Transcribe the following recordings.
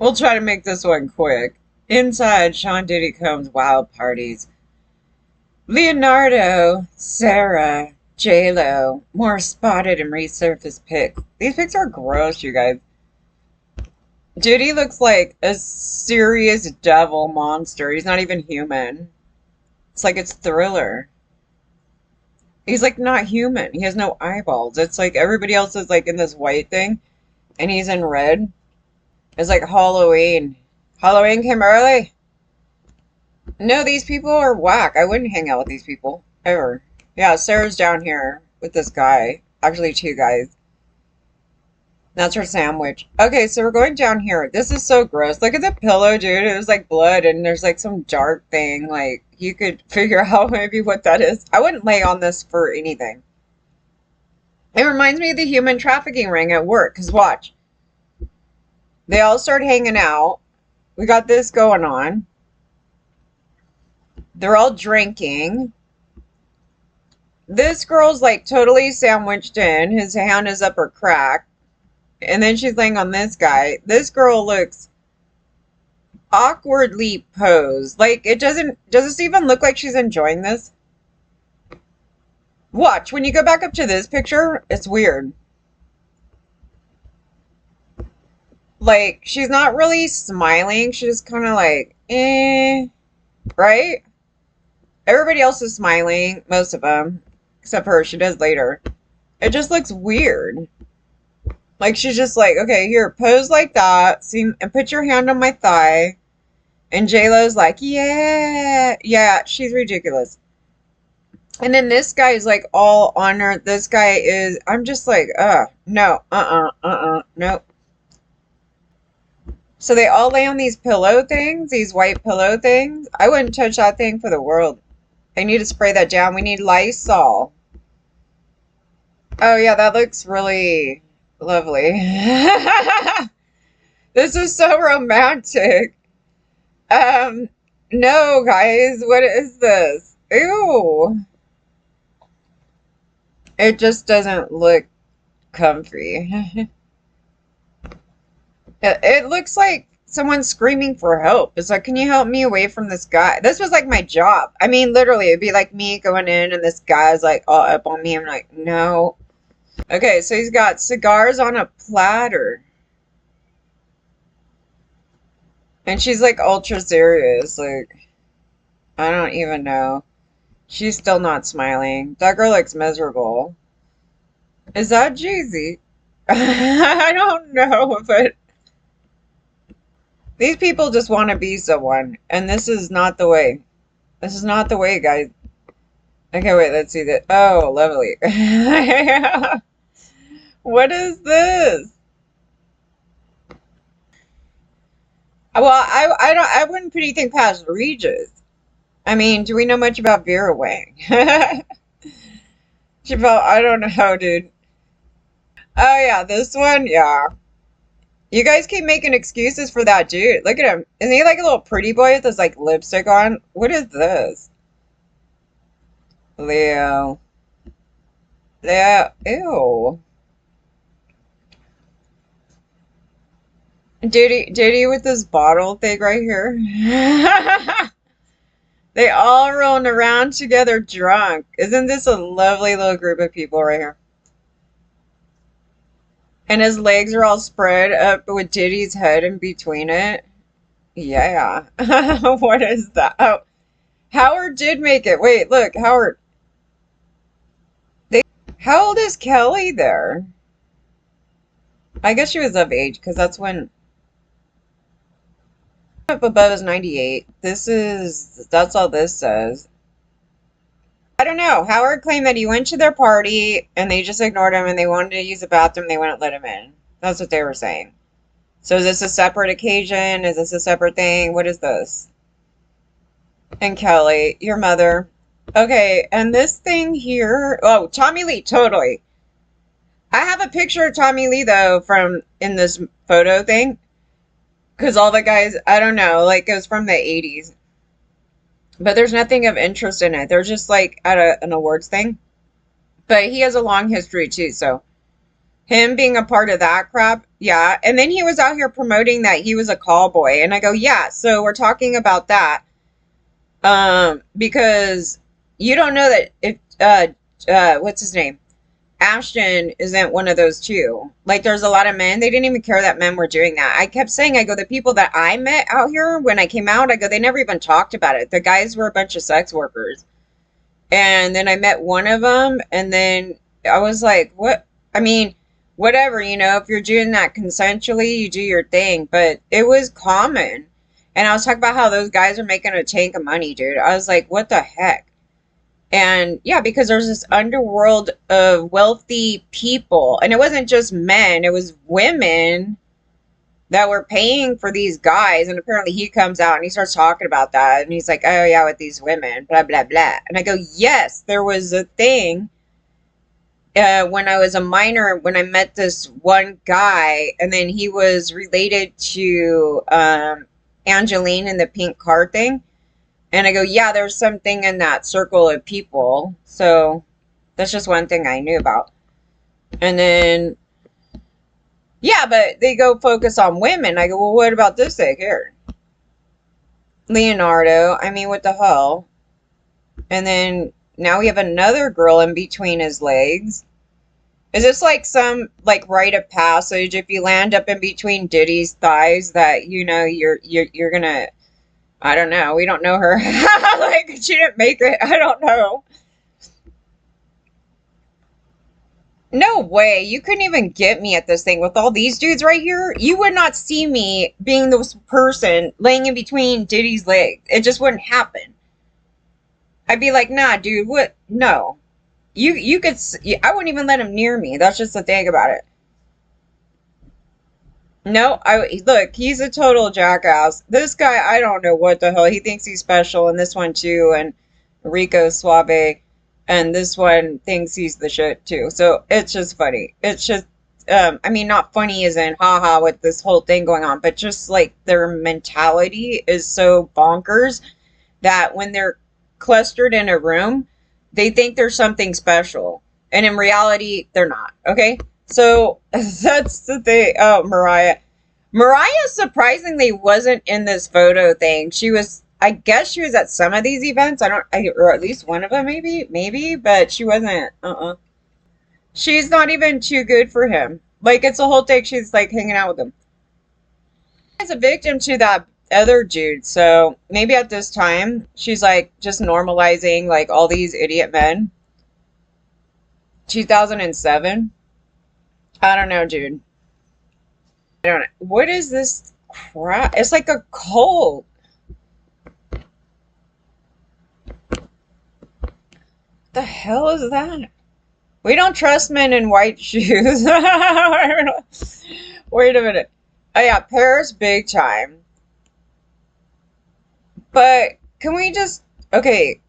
We'll try to make this one quick. Inside Sean Diddy Combs' wild parties. Leonardo, Sarah, J.Lo, more spotted and resurfaced pics. These pics are gross, you guys. Diddy looks like a serious devil monster. He's not even human. It's like it's Thriller. He's like not human. He has no eyeballs. It's like everybody else is like in this white thing and he's in red. It's like Halloween. Halloween came early. No, these people are whack. I wouldn't hang out with these people. Ever. Yeah, Sarah's down here with this guy. Actually, two guys. That's her sandwich. Okay, so we're going down here. This is so gross. Look at the pillow, dude. It was like blood and there's like some dark thing. Like, you could figure out maybe what that is. I wouldn't lay on this for anything. It reminds me of the human trafficking ring at work. Because watch. They all start hanging out. We got this going on. They're all drinking. This girl's like totally sandwiched in. His hand is up her crack. And then she's laying on this guy. This girl looks awkwardly posed. Like, does this even look like she's enjoying this? Watch, when you go back up to this picture, it's weird. Like, she's not really smiling. She's just kind of like, eh, right? Everybody else is smiling, most of them, except her. She does later. It just looks weird. Like, she's just like, okay, here, pose like that, see, and put your hand on my thigh. And J.Lo's like, yeah, yeah, she's ridiculous. And then this guy is like all on her. This guy is, I'm just like, no, nope. So they all lay on these pillow things, these white pillow things. I wouldn't touch that thing for the world. I need to spray that down. We need Lysol. Oh, yeah, that looks really lovely. This is so romantic. No, guys, what is this? Ew. It just doesn't look comfy. It looks like someone screaming for help. It's like, can you help me away from this guy? This was like my job. I mean, literally, it'd be like me going in and this guy's like all up on me. I'm like, no. Okay, so he's got cigars on a platter. And she's like ultra serious. Like, I don't even know. She's still not smiling. That girl looks miserable. Is that Jay-Z? I don't know, but these people just want to be someone, and this is not the way. This is not the way, guys. Okay, wait, let's see that. Oh, lovely. What is this? Well, I wouldn't put anything past Regis. I mean, do we know much about Vera Wang? She felt, I don't know, dude. Oh, yeah, this one, yeah. You guys keep making excuses for that dude. Look at him. Isn't he like a little pretty boy with his like lipstick on? What is this? Leo. Leo. Ew. Diddy with this bottle thing right here. They all rolling around together drunk. Isn't this a lovely little group of people right here? And his legs are all spread up with Diddy's head in between it. Yeah. What is that? Oh, Howard did make it. Wait, look, Howard. How old is Kelly there? I guess she was of age because that's when up above is 98. That's all this says. I don't know. Howard claimed that he went to their party and they just ignored him and they wanted to use the bathroom. They wouldn't let him in. That's what they were saying. So is this a separate occasion? Is this a separate thing? What is this? And Kelly, your mother. Okay, and this thing here. Oh, Tommy Lee, totally. I have a picture of Tommy Lee, though, from in this photo thing. Because all the guys, I don't know, like, it was from the 80s. But there's nothing of interest in it. They're just, like, at an awards thing. But he has a long history, too, so Him being a part of that crap, yeah. And then he was out here promoting that he was a call boy. And I go, yeah, so we're talking about that. Because you don't know that if what's his name? Ashton isn't one of those two. Like, there's a lot of men, they didn't even care that men were doing that. I kept saying, I go, the people that I met out here when I came out, I go, they never even talked about it. The guys were a bunch of sex workers. And then I met one of them, and then I was like, what? I mean, whatever, if you're doing that consensually, you do your thing. But it was common. And I was talking about how those guys are making a tank of money, dude. I was like, what the heck? And yeah, because there's this underworld of wealthy people. And it wasn't just men, it was women that were paying for these guys. And apparently he comes out and he starts talking about that. And he's like, oh yeah, with these women, blah, blah, blah. And I go, yes, there was a thing when I was a minor, when I met this one guy, and then he was related to Angeline in the pink car thing. And I go, yeah, there's something in that circle of people. So that's just one thing I knew about. And then, yeah, but they go focus on women. I go, well, what about this thing here? Leonardo. I mean, what the hell? And then now we have another girl in between his legs. Is this like some like rite of passage? If you land up in between Diddy's thighs, that you're gonna. I don't know. We don't know her. Like, she didn't make it. I don't know. No way. You couldn't even get me at this thing with all these dudes right here. You would not see me being this person laying in between Diddy's legs. It just wouldn't happen. I'd be like, nah, dude, what? No. You could, I wouldn't even let him near me. That's just the thing about it. No, look, he's a total jackass. This guy, I don't know what the hell. He thinks he's special, and this one too, and Rico Suave, and this one thinks he's the shit too. So it's just funny. It's just, I mean, not funny as in haha with this whole thing going on, but just like their mentality is so bonkers that when they're clustered in a room, they think there's something special, and in reality, they're not. Okay. So that's the thing. Oh, Mariah. Mariah surprisingly wasn't in this photo thing. She was, I guess she was at some of these events. Or at least one of them, maybe, but she wasn't. She's not even too good for him. Like, it's a whole thing. She's like hanging out with him. She's a victim to that other dude. So maybe at this time, she's like just normalizing like all these idiot men. 2007. I don't know, dude. I don't know. What is this crap? It's like a cult. The hell is that? We don't trust men in white shoes. Wait a minute. Oh yeah, Paris big time. But can we just, okay.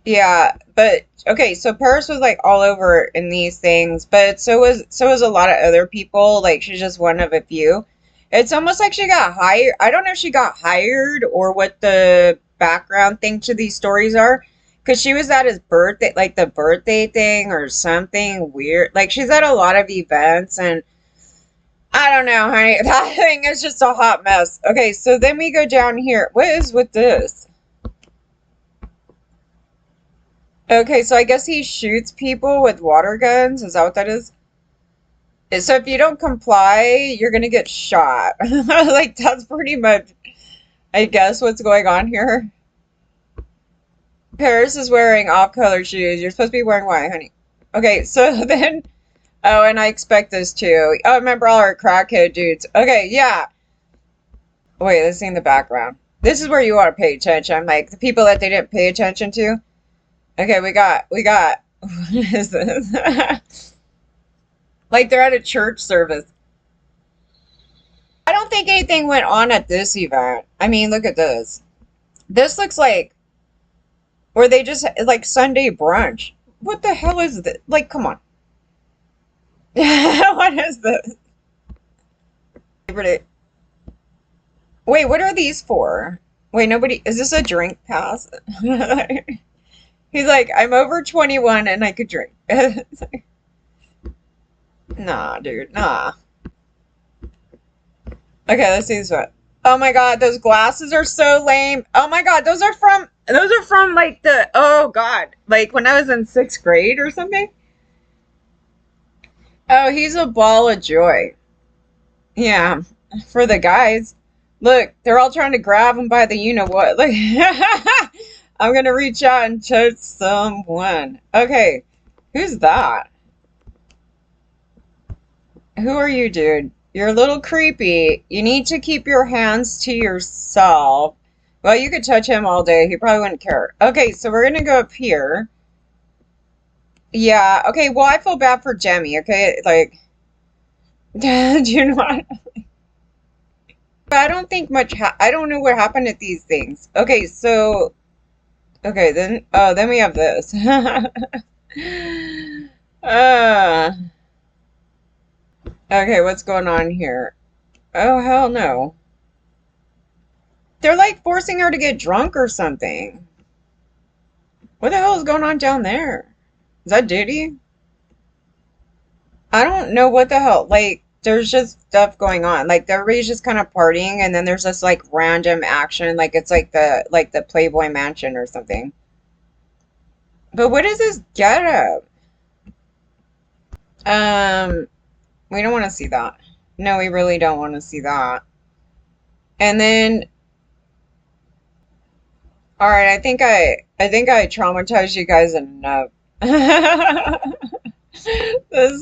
Yeah, but okay, so Paris was like all over in these things, but so was a lot of other people. Like, she's just one of a few. It's almost like she got hired. I don't know if she got hired or what the background thing to these stories are. Because she was at his birthday, like the birthday thing or something weird. Like, she's at a lot of events, and I don't know, honey. That thing is just a hot mess. Okay, so then we go down here. What is with this? Okay, so I guess he shoots people with water guns. Is that what that is? So if you don't comply, you're gonna get shot. Like, that's pretty much, I guess, what's going on here. Paris is wearing off-color shoes. You're supposed to be wearing white, honey. Okay, so then, oh, and I expect this too. Oh, remember all our crackhead dudes. Okay, yeah. Wait, let's see in the background. This is where you want to pay attention. Like, the people that they didn't pay attention to. Okay, we got, what is this? Like, they're at a church service. I don't think anything went on at this event. I mean, look at this. This looks like, where they just, like, Sunday brunch. What the hell is this? Like, come on. What is this? Wait, what are these for? Wait, nobody, is this a drink pass? He's like, I'm over 21 and I could drink. Nah, dude, nah. Okay, let's see this one. Oh my god, those glasses are so lame. Oh my god, those are from like oh god, like when I was in sixth grade or something. Oh, he's a ball of joy. Yeah, for the guys. Look, they're all trying to grab him by the you know what. Like, I'm gonna reach out and touch someone. Okay, who's that? Who are you, dude? You're a little creepy. You need to keep your hands to yourself. Well, you could touch him all day. He probably wouldn't care. Okay, so we're gonna go up here. Yeah, okay, well, I feel bad for Jemmy, okay? Like, do you know what? I don't think much I don't know what happened at these things. Okay, so okay, then we have this. uh okay, what's going on here? Oh hell no. They're like forcing her to get drunk or something. What the hell is going on down there? Is that Diddy? I don't know what the hell. Like, there's just stuff going on. Like, everybody's just kind of partying, and then there's this like random action, like it's like the Playboy Mansion or something. But what is this getup? Um, we don't want to see that. No, we really don't want to see that. And then, all right, I think I traumatized you guys enough. This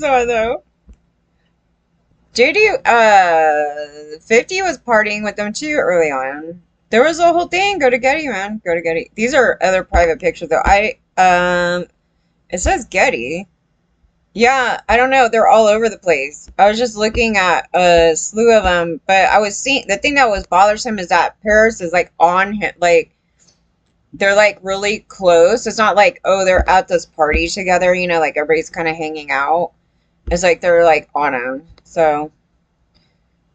one though. JD, 50 was partying with them too early on. There was a whole thing. Go to Getty, man. Go to Getty. These are other private pictures though. It says Getty. Yeah, I don't know. They're all over the place. I was just looking at a slew of them, but I was seeing the thing that was bothersome is that Paris is like on him, like they're like really close. It's not like, oh, they're at this party together, like everybody's kind of hanging out. It's like they're like on him. So,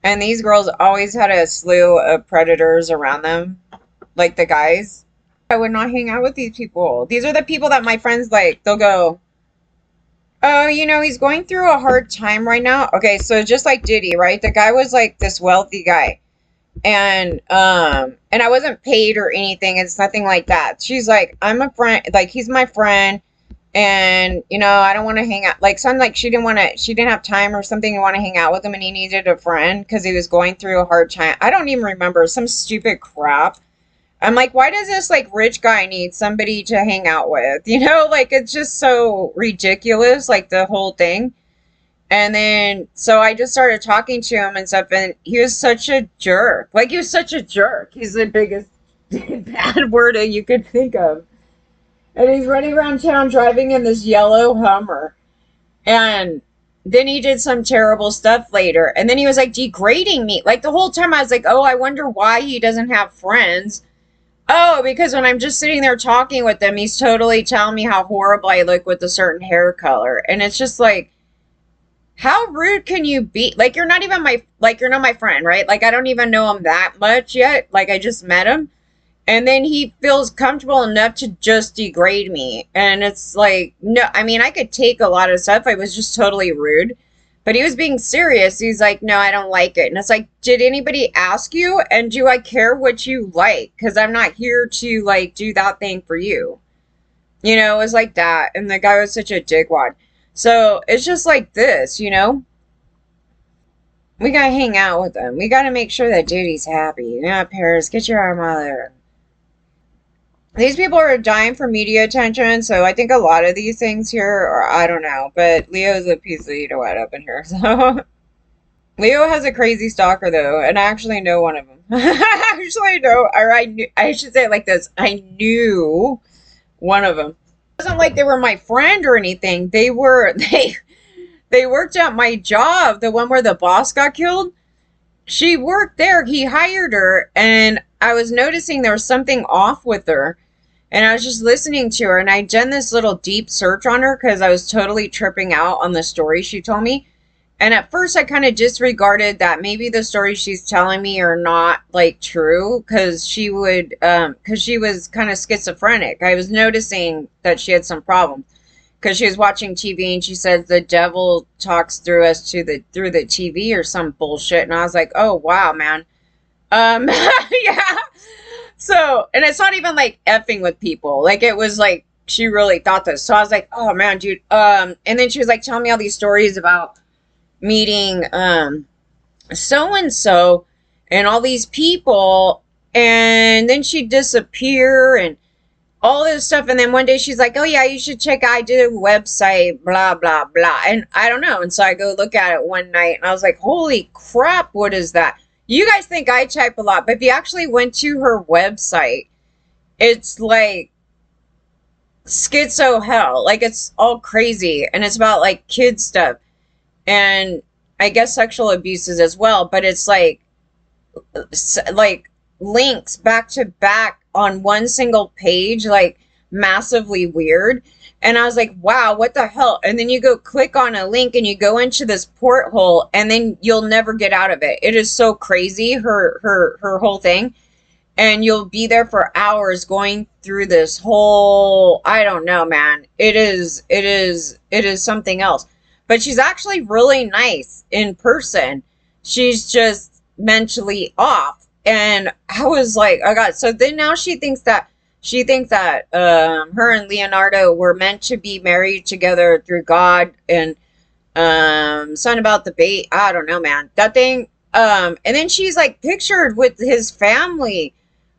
and these girls always had a slew of predators around them, like the guys. I would not hang out with these people. These are the people that my friends like. They'll go, oh, he's going through a hard time right now. Okay, so just like Diddy, right? The guy was like this wealthy guy. And I wasn't paid or anything. It's nothing like that. She's like, I'm a friend, like he's my friend, and I don't want to hang out. Like something like she didn't have time or something to want to hang out with him, and he needed a friend because he was going through a hard time. I don't even remember some stupid crap. I'm like, why does this like rich guy need somebody to hang out with? Like it's just so ridiculous, like the whole thing. And then, so I just started talking to him and stuff, and he was such a jerk. Like, he was such a jerk. He's the biggest bad word that you could think of. And he's running around town driving in this yellow Hummer. And then he did some terrible stuff later. And then he was, like, degrading me. Like, the whole time I was like, oh, I wonder why he doesn't have friends. Oh, because when I'm just sitting there talking with him, he's totally telling me how horrible I look with a certain hair color. And it's just like, how rude can you be? Like, you're not even you're not my friend, right? Like, I don't even know him that much yet. Like, I just met him. And then he feels comfortable enough to just degrade me. And it's like, no, I mean, I could take a lot of stuff. I was just totally rude. But he was being serious. He's like, no, I don't like it. And it's like, did anybody ask you? And do I care what you like? Because I'm not here to, like, do that thing for you. It was like that. And the guy was such a dickwad. So it's just like this, We gotta hang out with them. We gotta make sure that Diddy's happy. Yeah, Paris, get your arm out of there. These people are dying for media attention, so I think a lot of these things here are, I don't know, but Leo's a piece of what up in here, so. Leo has a crazy stalker, though, and I actually know one of them. I actually know, or I should say it like this. I knew one of them. It wasn't like they were my friend or anything. They worked at my job, the one where the boss got killed. She worked there. He hired her, and I was noticing there was something off with her. And I was just listening to her, and I done this little deep search on her because I was totally tripping out on the story she told me. And at first, I kind of disregarded that maybe the stories she's telling me are not like true because she was kind of schizophrenic. I was noticing that she had some problems. because she was watching TV and she says the devil talks through us through the TV or some bullshit. And I was like, oh wow, man. Yeah. So, and it's not even like effing with people. Like it was like she really thought this. So I was like, oh man, dude. And then she was like telling me all these stories about meeting so and so and all these people, and then she'd disappear and all this stuff. And then one day she's like, oh yeah, you should check out, I did a website, blah blah blah. And I don't know. And so I go look at it one night and I was like, holy crap, what is that? You guys think I type a lot, but if you actually went to her website, it's like schizo hell. Like it's all crazy, and it's about like kid stuff and I guess sexual abuses as well. But it's like links back to back on one single page, like massively weird. And I was like, wow, what the hell? And then you go click on a link and you go into this porthole and then you'll never get out of it. It is so crazy, her whole thing. And you'll be there for hours going through this whole, I don't know, man. It is something else. But she's actually really nice in person. She's just mentally off. And I was like, oh God. So then now she thinks that her and Leonardo were meant to be married together through God, and something about the bait. I don't know, man. That thing. And then she's like pictured with his family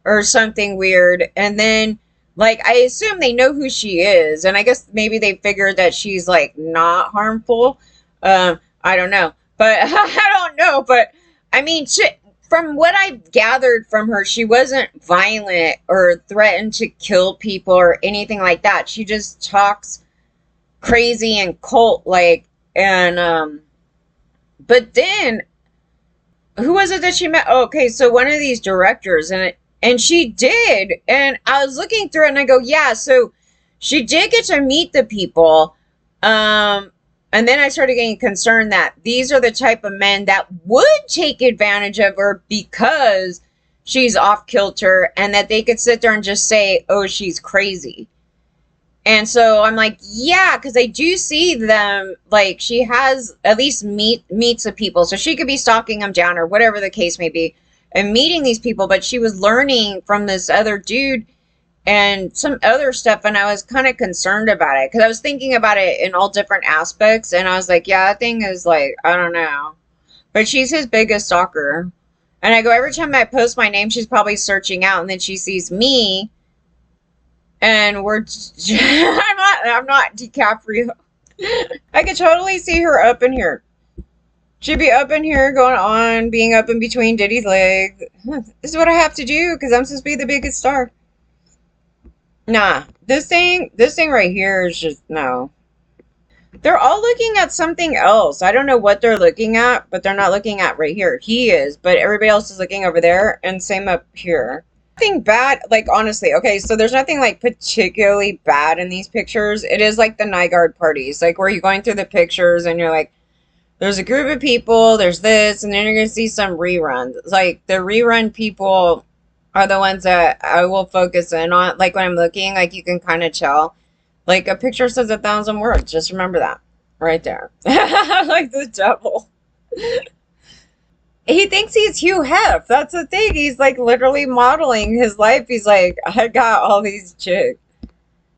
or something weird. And then like I assume they know who she is, and I guess maybe they figured that she's like not harmful. I don't know, but I don't know. But I mean, shit. From what I gathered from her, she wasn't violent or threatened to kill people or anything like that. She just talks crazy and cult like. And but then who was it that she met? Oh, okay, so one of these directors, and she did, and I was looking through it and I go, yeah, so she did get to meet the people. And then I started getting concerned that these are the type of men that would take advantage of her because she's off kilter, and that they could sit there and just say, oh, she's crazy. And so I'm like, yeah, because I do see them, like she has at least meets the people. So she could be stalking them down or whatever the case may be and meeting these people. But she was learning from this other dude and some other stuff, and I was kind of concerned about it because I was thinking about it in all different aspects, and I was like, yeah, that thing is like, I don't know, but she's his biggest stalker. And I go, every time I post my name, she's probably searching out, and then she sees me, and we're I'm not DiCaprio. I could totally see her up in here. She'd be up in here going on being up in between Diddy's legs. This is what I have to do because I'm supposed to be the biggest star. Nah, this thing right here is just, no. They're all looking at something else. I don't know what they're looking at, but they're not looking at right here. He is, but everybody else is looking over there, and same up here. Nothing bad, like, honestly, okay, so there's nothing, like, particularly bad in these pictures. It is like the Nygaard parties, like, where you're going through the pictures, and you're like, there's a group of people, there's this, and then you're going to see some reruns. Like, the rerun people are the ones that I will focus in on. Like when I'm looking, like you can kind of tell. Like a picture says 1,000 words. Just remember that. Right there. Like the devil. He thinks he's Hugh Hef. That's the thing. He's like literally modeling his life. He's like, I got all these chicks.